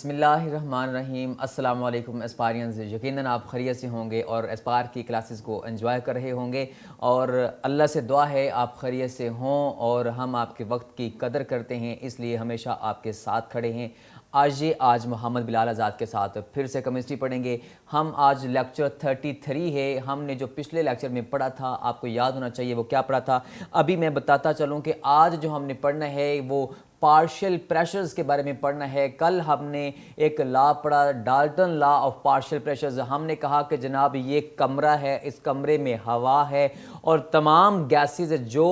बिस्मिल्लाहिर्रहमानिर्रहीम। अस्सलाम वालेकुम एस्पारियंस। यकीनन आप खैरियत से होंगे और एस्पार की क्लासेस को एंजॉय कर रहे होंगे और अल्लाह से दुआ है आप खैरियत से हों और हम आपके वक्त की कदर करते हैं, इसलिए हमेशा आपके साथ खड़े हैं। आज मोहम्मद बिलाल आज़ाद के साथ फिर से केमिस्ट्री पढ़ेंगे। हम आज लेक्चर 33 है। हमने जो पिछले लेक्चर में पढ़ा था आपको याद होना चाहिए वो क्या पढ़ा था। अभी मैं बताता चलूँ कि आज जो हमने पढ़ना है वो पार्शियल प्रेशर्स के बारे में पढ़ना है। कल हमने एक लॉ पढ़ा, Dalton law of partial pressures. हमने कहा कि जनाब ये कमरा है, इस कमरे में हवा है और तमाम गैसेस जो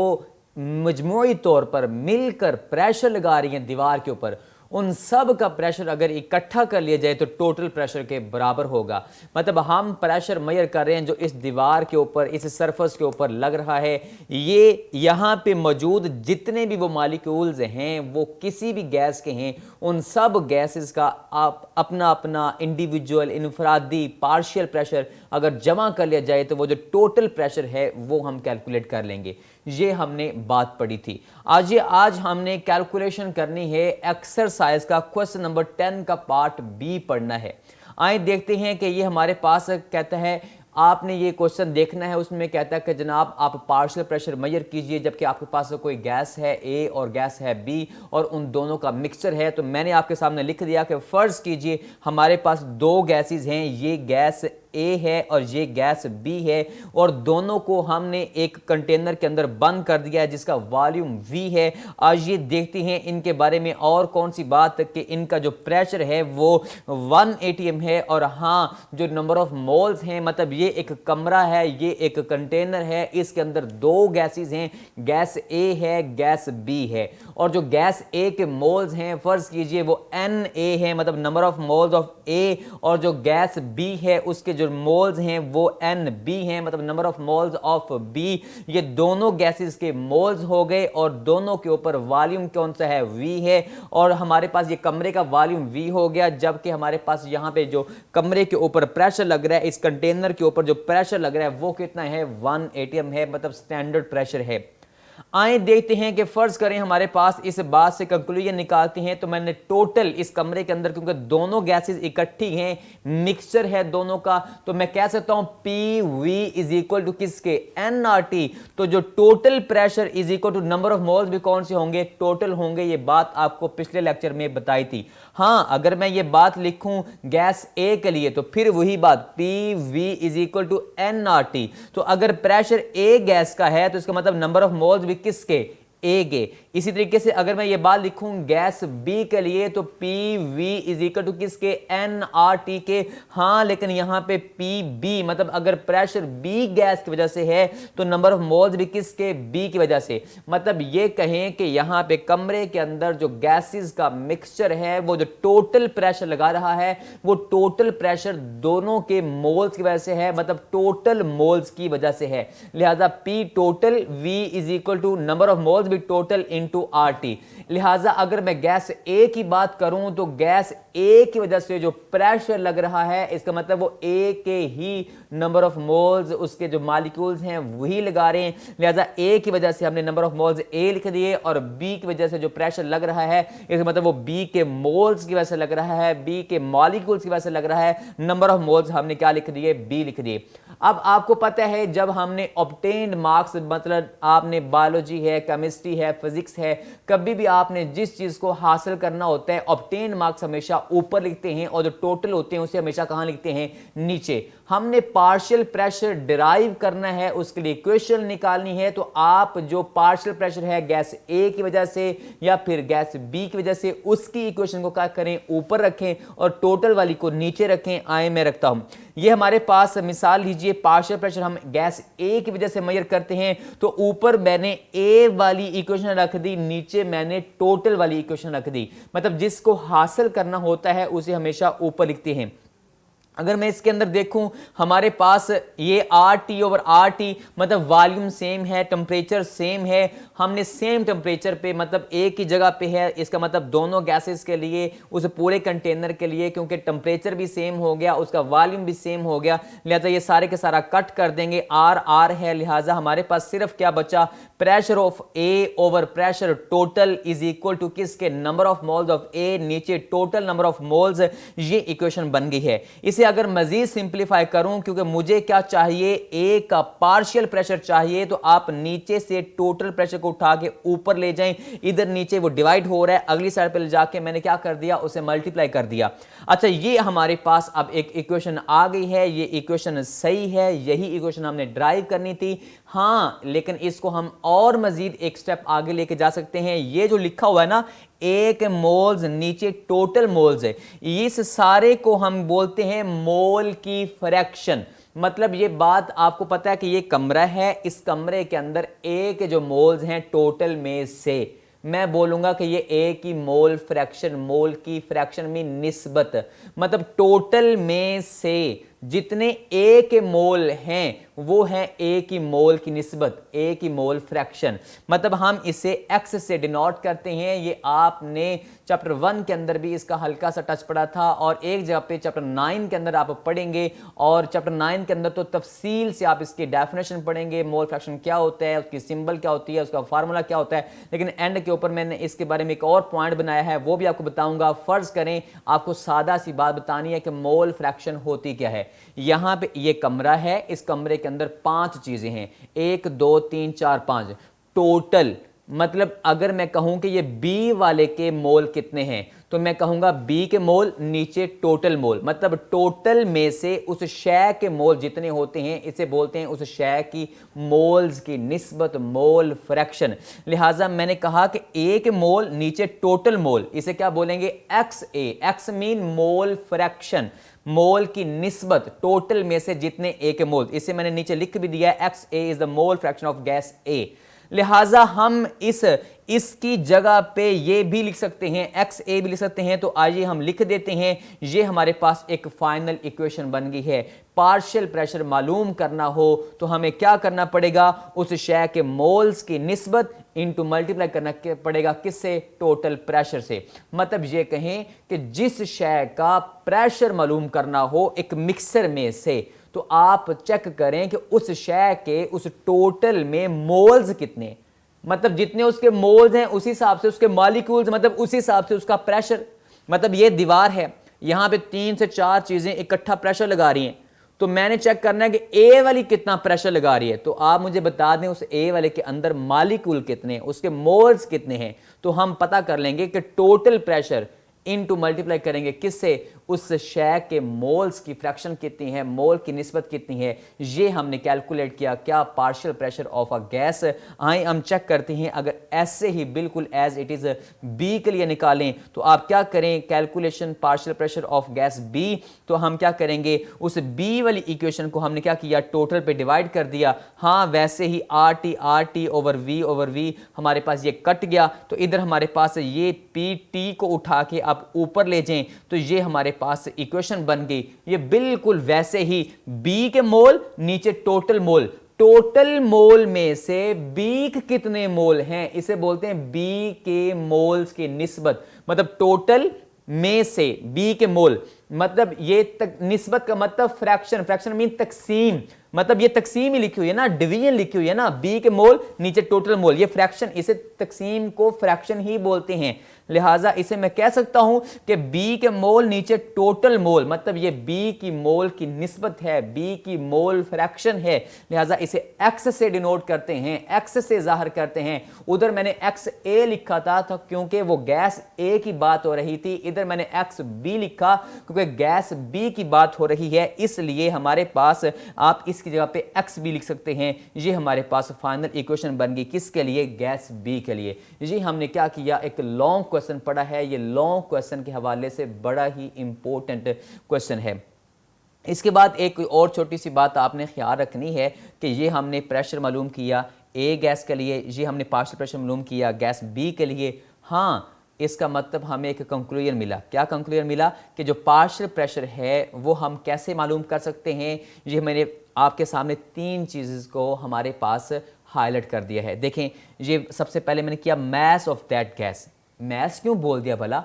मजमूई तौर पर मिलकर प्रेशर लगा रही हैं दीवार के ऊपर, उन सब का प्रेशर अगर इकट्ठा कर लिया जाए तो टोटल प्रेशर के बराबर होगा। मतलब हम प्रेशर मेजर कर रहे हैं जो इस दीवार के ऊपर, इस सरफेस के ऊपर लग रहा है। ये यहाँ पे मौजूद जितने भी वो मॉलिक्यूल्स हैं वो किसी भी गैस के हैं, उन सब गैसेस का आप अपना अपना इंडिविजुअल इनफरादी पार्शियल प्रेशर अगर जमा कर लिया जाए तो वो जो टोटल प्रेशर है वो हम कैलकुलेट कर लेंगे। ये हमने बात पढ़ी थी। आज हमने कैलकुलेशन करनी है एक्सरसाइज का क्वेश्चन नंबर 10 का पार्ट बी पढ़ना है। आइए देखते हैं कि ये हमारे पास कहता है, आपने ये क्वेश्चन देखना है। उसमें कहता है कि जनाब आप पार्शियल प्रेशर मेजर कीजिए जबकि आपके पास कोई गैस है ए और गैस है बी और उन दोनों का मिक्सचर है। तो मैंने आपके सामने लिख दिया कि फर्ज कीजिए हमारे पास दो गैसेस हैं, ये गैस ए है और ये गैस बी है और दोनों को हमने एक कंटेनर के अंदर बंद कर दिया है जिसका वॉल्यूम वी है। आज ये देखते हैं इनके बारे में और कौन सी बात कि इनका जो प्रेशर है वो 1 atm है और हाँ जो नंबर ऑफ मोल्स हैं, मतलब ये एक कमरा है, ये एक कंटेनर है, इसके अंदर दो गैसेस हैं, गैस ए है, गैस बी है और जो गैस ए के मोल्स हैं फर्ज कीजिए वो Na है, मतलब नंबर ऑफ मोल्स ऑफ ए, और जो गैस बी है उसके जो मोल्स हैं वो Nb हैं, मतलब number of moles of B. ये दोनों गैसेस के मोल्स हो गए और दोनों के ऊपर वॉल्यूम कौन सा है, V है और हमारे पास ये कमरे का वॉल्यूम V हो गया। जबकि हमारे पास यहाँ पे जो कमरे के ऊपर प्रेशर लग रहा है, इस कंटेनर के ऊपर जो प्रेशर लग रहा है वो कितना है, 1 atm है, मतलब स्टैंडर्ड प्रेशर है। आइए देखते हैं कि फर्ज करें हमारे पास इस बात से कंक्लूजन निकालते हैं। तो मैंने टोटल इस कमरे के अंदर, क्योंकि दोनों गैसेस इकट्ठी हैं, मिक्सचर है दोनों का, तो मैं कह सकता हूं P V is equal to किसके, एन आर टी। तो जो total pressure is equal to number of moles भी कौन से होंगे, टोटल होंगे। ये बात आपको पिछले लेक्चर में बताई थी। हाँ, अगर मैं ये बात लिखूं गैस ए के लिए तो फिर वही बात P V is equal to n R T. तो अगर प्रेशर ए गैस का है तो इसका मतलब नंबर ऑफ मोल्स भी किसके, ए के। इसी तरीके से अगर मैं ये बात लिखूं गैस बी के लिए तो P V is equal to किसके, एन आर टी के। हाँ, लेकिन यहां पे पी बी, मतलब अगर प्रेशर बी गैस की वजह से है तो नंबर ऑफ मोल्स भी किसके, बी की वजह से। मतलब ये कहें कि यहां पे कमरे के अंदर जो गैसेस का मिक्सचर है वो जो टोटल प्रेशर लगा रहा है वो टोटल प्रेशर दोनों के मोल्स की वजह से है, मतलब टोटल मोल्स की वजह से है। लिहाजा P total V is equal to number of moles भी टोटल इनटू आरटी। लिहाजा अगर मैं गैस ए की बात करूं तो गैस ए की वजह से जो प्रेशर लग रहा है इसका मतलब वो ए के ही नंबर ऑफ मोल्स, उसके जो मॉलिक्यूल्स हैं वही लगा रहे हैं। लिहाजा ए की वजह से हमने नंबर ऑफ मोल्स ए लिख दिए और बी की वजह से जो प्रेशर लग रहा है इसका मतलब वो बी के मोल्स की वजह से लग रहा है, बी के मॉलिक्यूल्स की वजह से लग रहा है। नंबर ऑफ मोल्स हमने क्या लिख दिए, बी लिख दिए। अब आपको पता है जब हमने ऑब्टेन्ड मार्क्स, मतलब आपने बायोलॉजी है, केमिस्ट्री है, फिजिक्स है, कभी भी आपने जिस चीज को हासिल करना होता है ऑब्टेन्ड मार्क्स हमेशा ऊपर लिखते हैं और जो टोटल होते हैं उसे हमेशा कहां लिखते हैं, नीचे। हमने पार्शियल प्रेशर डिराइव करना है, उसके लिए इक्वेशन निकालनी है। तो आप जो पार्शियल प्रेशर है गैस ए की वजह से या फिर गैस बी की वजह से, उसकी इक्वेशन को क्या करें, ऊपर रखें और टोटल वाली को नीचे रखें। आए मैं रखता हूं, ये हमारे पास मिसाल लीजिए पार्शियल प्रेशर हम गैस ए की वजह से मेजर करते हैं तो ऊपर मैंने ए वाली इक्वेशन रख दी, नीचे मैंने टोटल वाली इक्वेशन रख दी। मतलब जिसको हासिल करना होता है उसे हमेशा ऊपर लिखते हैं। अगर मैं इसके अंदर देखूं, हमारे पास ये RT ओवर RT मतलब वॉल्यूम सेम है, टेम्परेचर सेम है, हमने सेम टेम्परेचर पे मतलब एक ही जगह पे है, इसका मतलब दोनों गैसेस के लिए, उस पूरे कंटेनर के लिए, क्योंकि टेम्परेचर भी सेम हो गया, उसका वॉल्यूम भी सेम हो गया, लिहाजा ये सारे के सारा कट कर देंगे, R है, लिहाजा हमारे पास सिर्फ क्या बचा, pressure of A over pressure total is equal to किसके, number of moles of A, नीचे टोटल नंबर ऑफ मोल्स। ये इक्वेशन बन गई है। इसे अगर मजीद सिंप्लीफाई करूं, क्योंकि मुझे क्या चाहिए, ए का पार्शियल प्रेशर चाहिए, तो आप नीचे से टोटल प्रेशर को उठा के ऊपर ले जाएं, इधर नीचे वो डिवाइड हो रहा है, अगली साइड पे ले जाके मैंने क्या कर दिया, उसे मल्टीप्लाई कर दिया। अच्छा, ये हमारे पास अब एक इक्वेशन आ गई है, ये इक्वेशन सही है, यही इक्वेशन हमने ड्राइव करनी थी। हां, लेकिन इसको हम और मजीद एक स्टेप आगे लेके जा सकते हैं। ये जो लिखा हुआ है ना, एक मोल्स नीचे टोटल मोल्स है, इस सारे को हम बोलते हैं मोल की फ्रैक्शन। मतलब ये बात आपको पता है कि ये कमरा है, इस कमरे के अंदर ए के जो मोल्स हैं टोटल में से, मैं बोलूंगा कि ये ए की मोल फ्रैक्शन, मोल की फ्रैक्शन में निस्बत, मतलब टोटल में से जितने ए के मोल हैं वो है ए की मोल की निस्बत, ए की मोल फ्रैक्शन। मतलब हम इसे एक्स से डिनोट करते हैं। ये आपने चैप्टर 1 के अंदर भी इसका हल्का सा टच पड़ा था, और एक जगह पे चैप्टर 9 के अंदर आप पढ़ेंगे, और चैप्टर 9 के अंदर तो तफसील से आप इसकी डेफिनेशन पढ़ेंगे, मोल फ्रैक्शन क्या होता है, उसकी सिंबल क्या होती है, उसका फार्मूला क्या होता है। लेकिन एंड के ऊपर मैंने इसके बारे में एक और पॉइंट बनाया है, वो भी आपको बताऊंगा। फर्ज करें आपको सादा सी बात बतानी है कि मोल फ्रैक्शन होती क्या है। यहां पे ये कमरा है, इस कमरे के अंदर 5 चीजें हैं, 1 2 3 4 5 टोटल। मतलब अगर मैं कहूं कि ये बी वाले के मोल कितने हैं, तो मैं कहूंगा बी के मोल नीचे टोटल मोल, मतलब टोटल में से उस शय के मोल जितने होते हैं, इसे बोलते हैं उस शय की मोल्स की निस्बत, मोल फ्रैक्शन। लिहाजा मैंने कहा कि ए के मोल नीचे टोटल मोल, इसे क्या बोलेंगे, एक्स ए। एक्स मीन मोल फ्रैक्शन, मोल की निस्बत टोटल में से जितने ए के मोल, इसे मैंने नीचे लिख भी दिया है, X A is the mole fraction of gas A. लिहाजा हम इसकी जगह पे ये भी लिख सकते हैं, एक्स ए भी लिख सकते हैं। तो आइए हम लिख देते हैं, ये हमारे पास एक फाइनल इक्वेशन बन गई है। पार्शियल प्रेशर मालूम करना हो तो हमें क्या करना पड़ेगा, उस शय के मोल्स की निस्बत इनटू मल्टीप्लाई करना पड़ेगा किससे, टोटल प्रेशर से। मतलब ये कहें कि जिस शय का प्रेशर मालूम करना हो एक मिक्सर में से, तो आप चेक करें कि उस शय के उस टोटल में मोल्स कितने, मतलब जितने उसके मोल्स हैं उसी हिसाब से उसके मॉलिक्यूल्स, मतलब उसी हिसाब से उसका प्रेशर। मतलब ये दीवार है, यहां पे 3 से 4 चीजें इकट्ठा प्रेशर लगा रही हैं, तो मैंने चेक करना है कि ए वाली कितना प्रेशर लगा रही है। तो आप मुझे बता दें उस ए वाले के अंदर मॉलिक्यूल कितने हैं, उसके मोल्स कितने हैं, तो हम पता कर लेंगे कि टोटल प्रेशर इनटू मल्टीप्लाई करेंगे किससे, उस शय के मोल्स की फ्रैक्शन कितनी है, मोल की निस्बत कितनी है, ये हमने कैलकुलेट किया। क्या partial pressure of a gas. आइए हम चेक करते हैं, अगर ऐसे ही बिल्कुल एज इट इज बी के लिए निकालें तो आप क्या करें, calculation partial pressure of gas B, तो हम क्या करेंगे, उस बी वाली इक्वेशन को हमने क्या किया, टोटल पे डिवाइड कर दिया। हाँ, वैसे ही आर टी ओवर वी हमारे पास ये कट गया, तो इधर हमारे पास ये पी टी को उठा के आप ऊपर ले जाएं, तो ये हमारे पास इक्वेशन बन गई। ये बिल्कुल वैसे ही बी के मोल नीचे टोटल मोल, टोटल मोल में से बी के कितने मोल हैं, इसे बोलते हैं बी के मोल्स की निस्बत। मतलब टोटल में से बी के मोल, मतलब ये निस्बत का मतलब फ्रैक्शन, फ्रैक्शन मीन तकसीम, मतलब ये तकसीम ही लिखी हुई है ना, डिवीजन लिखी हुई है ना, बी के मोल नीचे टोटल मोल, ये फ्रैक्शन, इसे तकसीम को फ्रैक्शन ही बोलते हैं। लिहाजा इसे मैं कह सकता हूं कि बी के मोल नीचे टोटल मोल, मतलब ये बी की मोल की निस्बत है, बी की मोल फ्रैक्शन है। लिहाजा इसे एक्स से डिनोट करते हैं, एक्स से जाहिर करते हैं। उधर मैंने एक्स ए लिखा था क्योंकि वो गैस ए की बात हो रही थी, इधर मैंने एक्स बी लिखा क्योंकि गैस बी की बात हो रही है, इसलिए हमारे पास आप इसकी जगह पे एक्स बी लिख सकते हैं। ये हमारे पास फाइनल इक्वेशन बन गई, किसके लिए, गैस बी के लिए। ये हमने क्या किया, एक लॉन्ग क्वेश्चन पढ़ा है, ये लॉन्ग क्वेश्चन के हवाले से बड़ा ही इंपॉर्टेंट क्वेश्चन है। इसके बाद एक और छोटी सी बात आपने ख्याल रखनी है कि ये हमने प्रेशर मालूम किया ए गैस के लिए, ये हमने पार्शियल प्रेशर मालूम किया गैस बी के लिए। हाँ, इसका मतलब हमें एक कंक्लूजन मिला। क्या कंक्लूजन मिला? कि जो पार्शियल प्रेशर है वो हम कैसे मालूम कर सकते हैं। ये मैंने आपके सामने 3 चीज़ को हमारे पास हाईलाइट कर दिया है। देखें, ये सबसे पहले मैंने किया mass of that gas. Mass क्यों बोल दिया भला?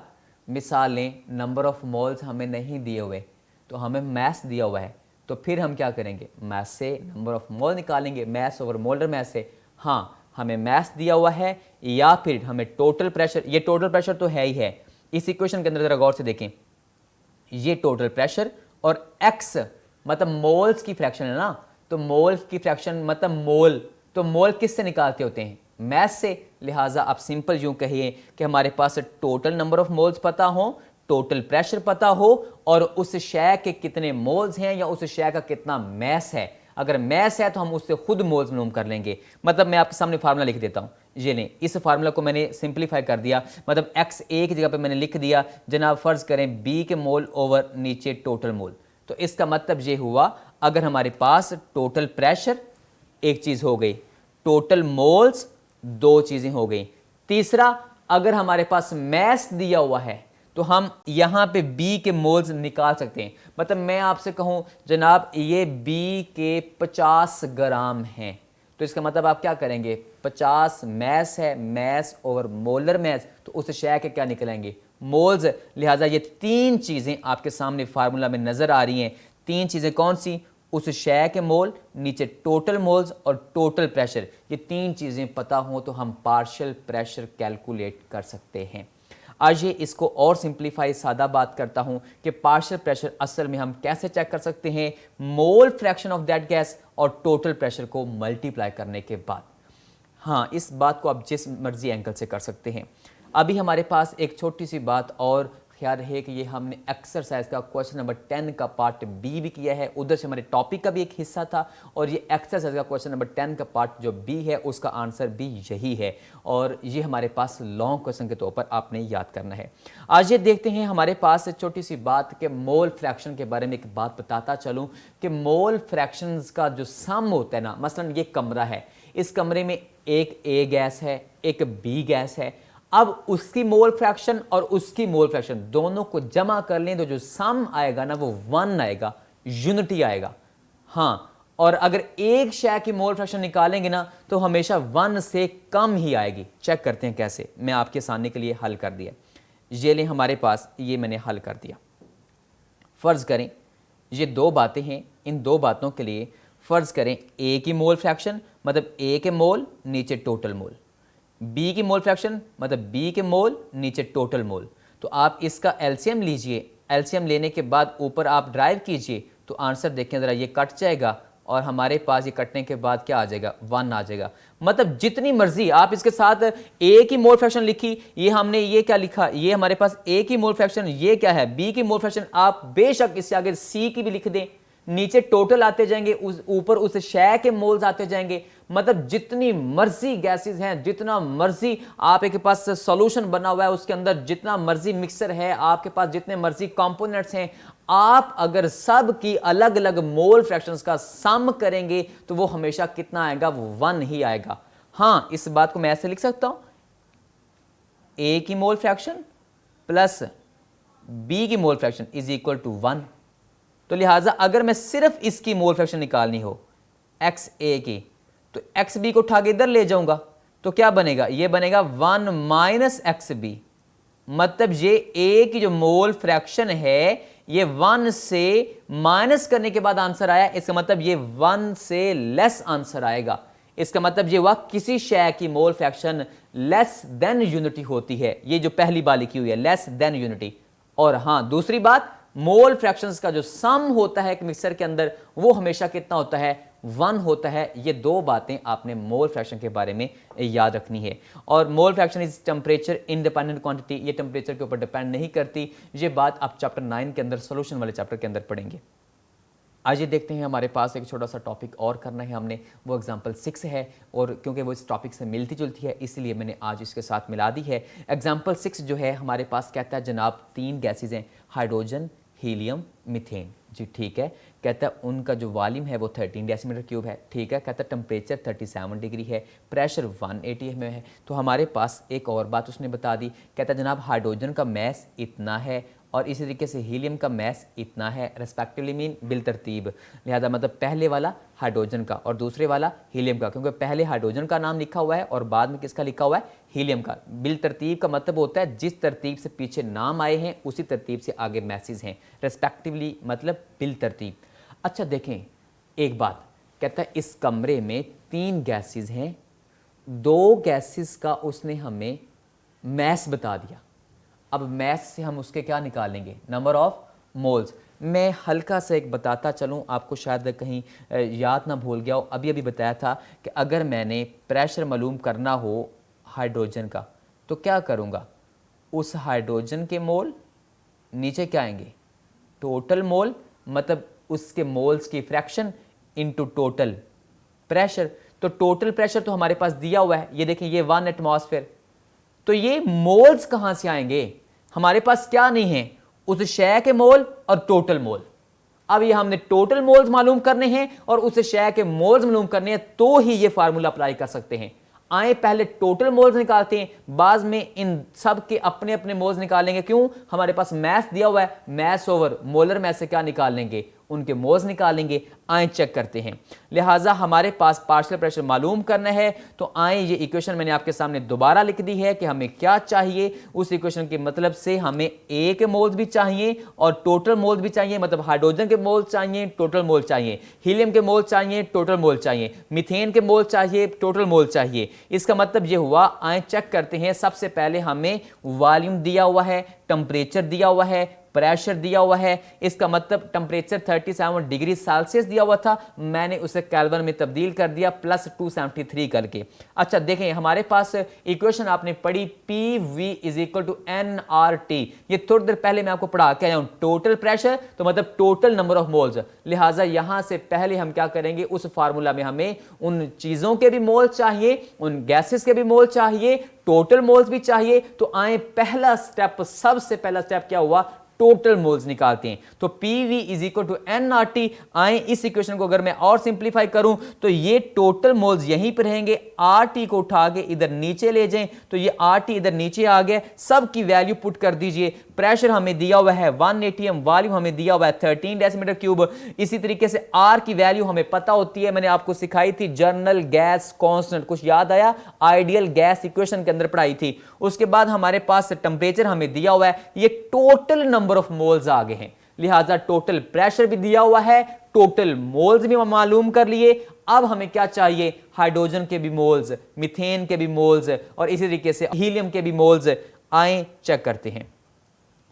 मिसाल लें, नंबर ऑफ मोल्स हमें नहीं दिए हुए, तो हमें मैस दिया हुआ है, तो फिर हम क्या करेंगे? मैस से नंबर ऑफ मोल निकालेंगे, मैस ओवर मोलर मैस से। हाँ, हमें मैस दिया हुआ है या फिर हमें टोटल प्रेशर, ये टोटल प्रेशर तो है ही है। इस इक्वेशन के अंदर जरा गौर से देखें, ये टोटल प्रेशर और x मतलब मोल्स की फ्रैक्शन है ना, तो मोल्स की फ्रैक्शन मतलब मोल, तो मोल किससे निकालते होते हैं? मैस से। लिहाजा आप सिंपल यूं कहिए कि हमारे पास टोटल नंबर ऑफ मोल्स पता हो, टोटल प्रेशर पता हो और उस शय के कितने मोल्स हैं या उस शय का कितना मैस है। अगर मैस है तो हम उससे खुद मोल्स मालूम कर लेंगे। मतलब मैं आपके सामने फार्मूला लिख देता हूं, ये नहीं, इस फार्मूला को मैंने सिंपलीफाई कर दिया। मतलब x a की जगह पे मैंने लिख दिया जनाब फर्ज करें b के मोल ओवर नीचे टोटल मोल। तो इसका मतलब ये हुआ, अगर हमारे पास टोटल प्रेशर एक चीज हो गई, टोटल मोल्स 2 चीजें हो गई, तीसरा अगर हमारे पास मैस दिया हुआ है तो हम यहां पे B के मोल्स निकाल सकते हैं। मतलब मैं आपसे कहूं जनाब ये B के 50 ग्राम हैं, तो इसका मतलब आप क्या करेंगे? 50 मैस है, मैस ओवर मोलर मैस, तो उस शय के क्या निकलेंगे? मोल्स। लिहाजा ये 3 चीजें आपके सामने फार्मूला में नजर आ रही हैं। 3 चीजें कौन सी? उस शय के मोल, नीचे टोटल मोल्स और टोटल प्रेशर। ये 3 चीजें पता हो तो हम पार्शियल प्रेशर कैलकुलेट कर सकते हैं। आज ये इसको और सिंप्लीफाई सादा बात करता हूं कि पार्शियल प्रेशर असल में हम कैसे चेक कर सकते हैं? मोल फ्रैक्शन ऑफ दैट गैस और टोटल प्रेशर को मल्टीप्लाई करने के बाद। हाँ, इस बात को आप जिस मर्जी एंगल से कर सकते हैं। अभी हमारे पास एक छोटी सी बात और ख्याल है कि ये हमने एक्सरसाइज का क्वेश्चन नंबर 10 का पार्ट बी भी किया है, उधर से हमारे टॉपिक का भी एक हिस्सा था, और ये एक्सरसाइज का क्वेश्चन नंबर 10 का पार्ट जो बी है उसका आंसर भी यही है, और ये हमारे पास लॉन्ग क्वेश्चन के तौर पर आपने याद करना है। आज ये देखते हैं हमारे पास छोटी सी बात कि मोल फ्रैक्शन के बारे में एक बात बताता चलूँ कि मोल फ्रैक्शंस का जो सम होता है ना, मसलन ये कमरा है, इस कमरे में एक ए गैस है, एक बी गैस है। अब उसकी मोल फ्रैक्शन और उसकी मोल फ्रैक्शन दोनों को जमा कर लें तो जो सम आएगा ना वो 1 आएगा, यूनिटी आएगा। हाँ, और अगर एक शय की मोल फ्रैक्शन निकालेंगे ना तो हमेशा 1 से कम ही आएगी। चेक करते हैं कैसे। मैं आपके सामने के लिए हल कर दिया, ये लें हमारे पास, ये मैंने हल कर दिया। फर्ज करें ये 2 बातें हैं, इन 2 बातों के लिए फर्ज करें ए की मोल फ्रैक्शन मतलब ए के मोल नीचे टोटल मोल, बी की मोल फ्रैक्शन मतलब बी के मोल नीचे टोटल मोल। तो आप इसका एलसीएम लीजिए, एलसीएम लेने के बाद ऊपर आप ड्राइव कीजिए तो आंसर देखें ज़रा, ये कट जाएगा और हमारे पास ये कटने के बाद क्या आ जाएगा? 1 आ जाएगा। मतलब जितनी मर्जी आप इसके साथ ए की मोल फ्रैक्शन लिखी, ये हमने ये क्या लिखा, ये हमारे पास ए की मोल फ्रैक्शन, ये क्या है बी की मोल फ्रैक्शन, आप बेशक इससे आगे सी की भी लिख दें, नीचे टोटल आते जाएंगे, उस ऊपर उस शय के मोल्स आते जाएंगे। मतलब जितनी मर्जी गैसेस हैं, जितना मर्जी आपके पास सॉल्यूशन बना हुआ है, उसके अंदर जितना मर्जी मिक्सर है, आपके पास जितने मर्जी कंपोनेंट्स हैं, आप अगर सब की अलग अलग मोल फ्रैक्शंस का सम करेंगे तो वो हमेशा कितना आएगा? वो 1 ही आएगा। हाँ, इस बात को मैं ऐसे लिख सकता हूं, ए की मोल फ्रैक्शन प्लस बी की mole fraction is equal to 1। तो लिहाजा अगर मैं सिर्फ इसकी मोल फ्रैक्शन निकालनी हो एक्स ए की, तो एक्स बी को उठा के इधर ले जाऊंगा तो क्या बनेगा? ये बनेगा 1 माइनस एक्स बी। मतलब ये ए की जो मोल फ्रैक्शन है ये 1 से माइनस करने के बाद आंसर आया, इसका मतलब ये 1 से लेस आंसर आएगा। इसका मतलब ये हुआ किसी शय की mole fraction less than unity होती है। ये जो पहली बात लिखी हुई है लेस देन यूनिटी। और हाँ, दूसरी बात, मोल फ्रैक्शंस का जो सम होता है एक मिक्सर के अंदर वो हमेशा कितना होता है? 1 होता है। ये 2 बातें आपने मोल फ्रैक्शन के बारे में याद रखनी है। और मोल fraction is temperature independent quantity, ये टेम्परेचर के ऊपर डिपेंड नहीं करती। ये बात आप चैप्टर 9 के अंदर सॉल्यूशन वाले चैप्टर के अंदर पढ़ेंगे। आज ये देखते हैं, हमारे पास एक छोटा सा टॉपिक और करना है हमने, वो एग्जाम्पल 6 है, और क्योंकि वो इस टॉपिक से मिलती जुलती है इसलिए मैंने आज इसके साथ मिला दी है। एग्जाम्पल 6 जो है हमारे पास कहता है जनाब 3 गैसेज हैं, हाइड्रोजन, हीलियम, मीथेन। जी ठीक है, कहता है उनका जो वॉल्यूम है वो 13 डेसीमीटर क्यूब है, ठीक है। कहता है टेम्परेचर 37 डिग्री है, प्रेशर 180 में है। तो हमारे पास एक और बात उसने बता दी, कहता है जनाब हाइड्रोजन का मैस इतना है और इसी तरीके से हीलियम का मैस इतना है, रेस्पेक्टिवली मीन बिल तरतीब। लिहाजा मतलब पहले वाला हाइड्रोजन का और दूसरे वाला हीलियम का, क्योंकि पहले हाइड्रोजन का नाम लिखा हुआ है और बाद में किसका लिखा हुआ है, हीलियम का। बिल तरतीब का मतलब होता है जिस तरतीब से पीछे नाम आए हैं उसी तरतीब से आगे मैसेज हैं, रेस्पेक्टिवली मतलब बिल तरतीब। अच्छा देखें एक बात, कहता है इस कमरे में 3 गैसेस हैं, 2 गैसेस का उसने हमें मैस बता दिया। अब मैथ से हम उसके क्या निकालेंगे, नंबर ऑफ मोल्स। मैं हल्का सा एक बताता चलूँ आपको, शायद कहीं याद ना भूल गया हो। अभी अभी बताया था कि अगर मैंने प्रेशर मालूम करना हो हाइड्रोजन का तो क्या करूँगा, उस हाइड्रोजन के मोल नीचे क्या आएंगे, टोटल मोल, मतलब उसके मोल्स की फ्रैक्शन इनटू टोटल प्रेशर। तो टोटल प्रेशर तो हमारे पास दिया हुआ है, ये देखें ये 1 एटमॉस्फेयर। तो ये मोल्स कहाँ से आएंगे, हमारे पास क्या नहीं है, उस शय के मोल और टोटल मोल। अब ये हमने टोटल मोल्स मालूम करने हैं और उस शय के मोल्स मालूम करने हैं, तो ही ये फार्मूला अप्लाई कर सकते हैं। आए पहले टोटल मोल्स निकालते हैं, बाद में इन सब के अपने अपने मोल्स निकालेंगे। क्यों, हमारे पास मैथ दिया हुआ है, मैथ ओवर मोलर मैथ से क्या निकाल लेंगे, उनके मोल्स निकालेंगे। आए चेक करते हैं। लिहाजा हमारे पास पार्शियल प्रेशर मालूम करना है, तो आए ये इक्वेशन मैंने आपके सामने दोबारा लिख दी है कि हमें क्या चाहिए। उस इक्वेशन के मतलब से हमें ए के मोल्स भी चाहिए और टोटल मोल्स भी चाहिए, मतलब हाइड्रोजन के मोल्स चाहिए, टोटल मोल चाहिए, हीलियम के मोल चाहिए, टोटल मोल चाहिए, मीथेन के मोल चाहिए, टोटल मोल चाहिए। इसका मतलब ये हुआ, आए चेक करते हैं। सबसे पहले हमें वॉल्यूम दिया हुआ है, टेम्परेचर दिया हुआ है, प्रेशर दिया हुआ है। इसका मतलब टेम्परेचर 37 डिग्री सेल्सियस दिया हुआ था, मैंने उसे केल्विन में तब्दील कर दिया प्लस 273 करके। अच्छा देखें हमारे पास इक्वेशन आपने पढ़ी PV is equal to nRT, ये थोड़ी देर पहले मैं आपको पढ़ा के आया हूं। टोटल प्रेशर तो मतलब टोटल नंबर ऑफ मोल्स। लिहाजा यहां से पहले हम क्या करेंगे, उस फार्मूला में हमें उन चीजों के भी मोल चाहिए, उन गैसेस के भी मोल चाहिए, टोटल मोल्स भी चाहिए। तो आए पहला स्टेप, सबसे पहला स्टेप क्या हुआ, टोटल मोल्स निकालते हैं। तो PV is equal to nRT। आए इस इक्वेशन को अगर मैं और सिंप्लीफाई करूं तो ये टोटल मोल्स यहीं पर रहेंगे, RT को उठा के इधर नीचे ले जाएं तो ये RT इधर नीचे आ गया। सब की वैल्यू पुट कर दीजिए। प्रेशर हमें दिया हुआ है 1 atm, वॉल्यूम हमें दिया हुआ है 13 डेसीमीटर क्यूब। इसी तरीके से R की वैल्यू हमें पता होती है, मैंने आपको सिखाई थी, जर्नल गैस कांस्टेंट, कुछ याद आया, आइडियल गैस इक्वेशन के अंदर पढ़ाई थी। उसके बाद हमारे पास टेम्परेचर हमें दिया हुआ है, ये टोटल नंबर ऑफ मोल्स आ गए हैं। लिहाजा टोटल प्रेशर भी दिया हुआ है, टोटल मोल्स भी मालूम कर लिए। अब हमें क्या चाहिए, हाइड्रोजन के भी मोल्स, मीथेन के भी मोल्स और इसी तरीके से हीलियम के भी मोल्स। आए चेक करते हैं,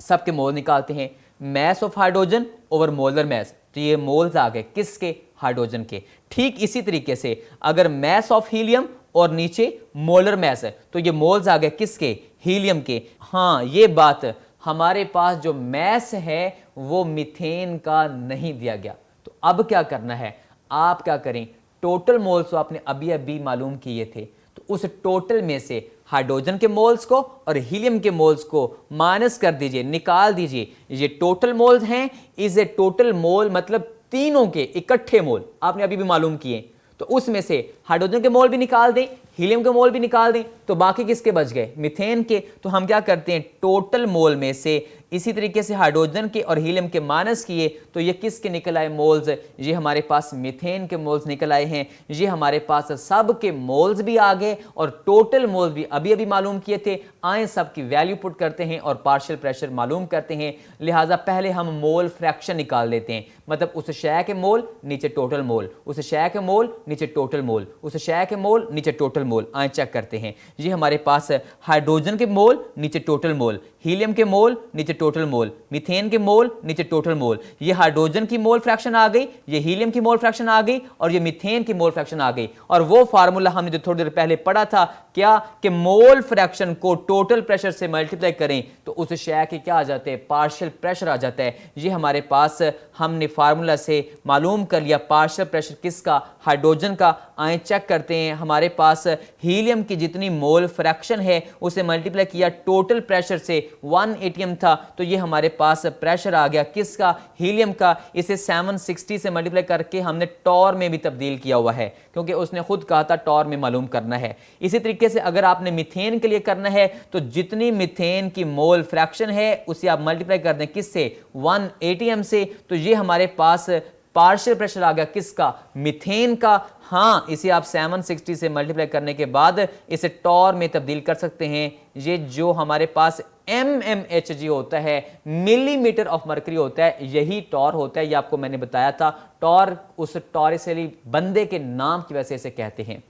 सबके मोल निकालते हैं। Mass of hydrogen over molar mass, तो ये मोल्स आ गए किसके, हाइड्रोजन के। ठीक इसी तरीके से अगर मैस ऑफ हीलियम और नीचे मोलर मैस है तो ये मोल्स आ गए किसके, हीलियम के। हाँ ये बात, हमारे पास जो मैस है वो मीथेन का नहीं दिया गया। तो अब क्या करना है, आप क्या करें, टोटल मोल्स तो आपने अभी अभी मालूम किए थे, तो उस टोटल में से हाइड्रोजन के मोल्स को और हीलियम के मोल्स को माइनस कर दीजिए, निकाल दीजिए। ये टोटल मोल्स हैं, इज ए टोटल मोल मतलब तीनों के इकट्ठे मोल आपने अभी भी मालूम किए। तो उसमें से हाइड्रोजन के मोल भी निकाल दें, हीलियम के मोल भी निकाल दें, तो बाकी किसके बच गए, मीथेन के। तो हम क्या करते हैं, टोटल मोल में से इसी तरीके से हाइड्रोजन के और हीलियम के माइनस किए, तो ये किसके निकल आए मोल्स, ये हमारे पास मीथेन के मोल्स निकल आए हैं। ये हमारे पास सब के मोल्स भी आ गए और टोटल मोल्स भी अभी अभी मालूम किए थे। आए सब की वैल्यू पुट करते हैं और पार्शियल प्रेशर मालूम करते हैं। लिहाजा पहले हम मोल फ्रैक्शन निकाल लेते हैं, मतलब उस शय के मोल नीचे टोटल मोल, उस शय के मोल नीचे टोटल मोल, उस शय के मोल नीचे टोटल मोल। आए चेक करते हैं, ये हमारे पास हाइड्रोजन के मोल नीचे टोटल मोल, हीलियम के मोल नीचे टोटल मोल, मीथेन के मोल नीचे टोटल मोल। ये हाइड्रोजन की मोल फ्रैक्शन आ गई, ये हीलियम की मोल फ्रैक्शन आ गई और ये मीथेन की मोल फ्रैक्शन आ गई। और वो फार्मूला हमने जो थोड़ी देर पहले पढ़ा था, क्या कि मोल फ्रैक्शन को टोटल प्रेशर से मल्टीप्लाई करें तो उस शय के क्या आ जाते हैं, पार्शियल प्रेशर आ जाता है। ये हमारे पास हमने फार्मूला से मालूम कर लिया पार्शियल प्रेशर किसका, हाइड्रोजन का। आए चेक करते हैं, हमारे पास हीलियम की जितनी मोल फ्रैक्शन है उसे मल्टीप्लाई किया टोटल प्रेशर से, 1 atm था तो ये हमारे पास प्रेशर आ गया किसका, हीलियम का। इसे 760 से मल्टीप्लाई करके हमने टॉर में भी तब्दील किया हुआ है, क्योंकि उसने खुद कहा था टॉर में मालूम करना है। इसी तरीके से अगर आपने मीथेन के लिए करना है तो जितनी मीथेन की मोल फ्रैक्शन है उसे आप मल्टीप्लाई कर दें किससे, 1 एटीएम से, तो ये हमारे पास पार्शियल प्रेशर आ गया किसका, मीथेन का। हाँ, इसे आप 760 से मल्टीप्लाई करने के बाद इसे टॉर में तब्दील कर सकते हैं। ये जो हमारे पास mmHg होता है, मिलीमीटर ऑफ मरकरी होता है, यही टॉर होता है। ये आपको मैंने बताया था, टॉर उस टॉरिसली बंदे के नाम की वजह से इसे कहते हैं।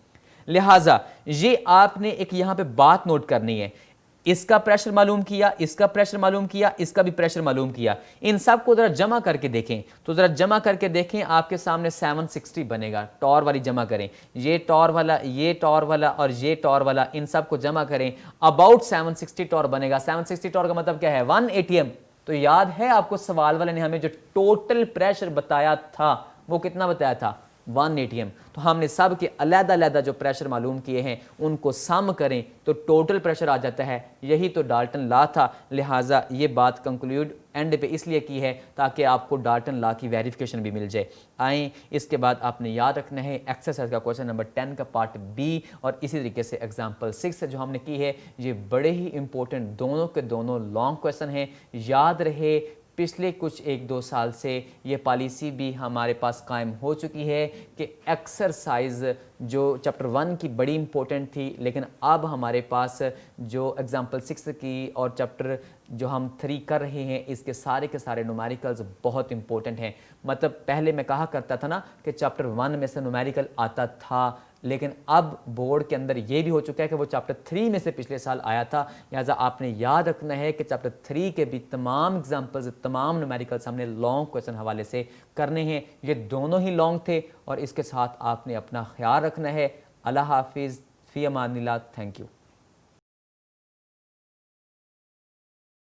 लिहाजा ये आपने एक यहां पे बात नोट करनी है, इसका प्रेशर मालूम किया, इसका प्रेशर मालूम किया, इसका भी प्रेशर मालूम किया, इन सब को जरा जमा करके देखें। तो जरा जमा करके देखें, आपके सामने 760 बनेगा। टॉर वाली जमा करें, ये टॉर वाला, ये टॉर वाला और ये टॉर वाला, इन सब को जमा करें, अबाउट 760 टॉर बनेगा। 760 टॉर का मतलब क्या है, 1 एटीएम। तो याद है आपको सवाल वाले ने हमें जो टोटल प्रेशर बताया था वो कितना बताया था, 1 एटीएम। तो हमने सब के अलग-अलग जो प्रेशर मालूम किए हैं उनको सम करें तो टोटल प्रेशर आ जाता है। यही तो डाल्टन लॉ था। लिहाजा ये बात कंक्लूड एंड पे इसलिए की है ताकि आपको डाल्टन लॉ की वेरिफिकेशन भी मिल जाए। आए, इसके बाद आपने याद रखना है एक्सरसाइज का क्वेश्चन नंबर 10 का पार्ट बी, और इसी तरीके से एग्जाम्पल 6 जो हमने की है, ये बड़े ही इंपॉर्टेंट दोनों के दोनों लॉन्ग क्वेश्चन हैं। याद रहे, पिछले कुछ 1-2 साल से ये पॉलिसी भी हमारे पास कायम हो चुकी है कि एक्सरसाइज जो चैप्टर 1 की बड़ी इंपॉर्टेंट थी, लेकिन अब हमारे पास जो एग्जाम्पल 6 की और चैप्टर जो हम 3 कर रहे हैं इसके सारे के सारे न्यूमेरिकल्स बहुत इंपॉर्टेंट हैं। मतलब पहले मैं कहा करता था ना कि चैप्टर 1 में से न्यूमेरिकल आता था, लेकिन अब बोर्ड के अंदर ये भी हो चुका है कि वो चैप्टर 3 में से पिछले साल आया था। लिहाजा आपने याद रखना है कि चैप्टर 3 के भी तमाम एग्जाम्पल्स, तमाम न्यूमेरिकल्स हमने लॉन्ग क्वेश्चन हवाले से करने हैं। ये दोनों ही लॉन्ग थे, और इसके साथ आपने अपना ख्याल रखना है। अल्लाह हाफिज़, फ़ी अमानिल्लाह, थैंक यू।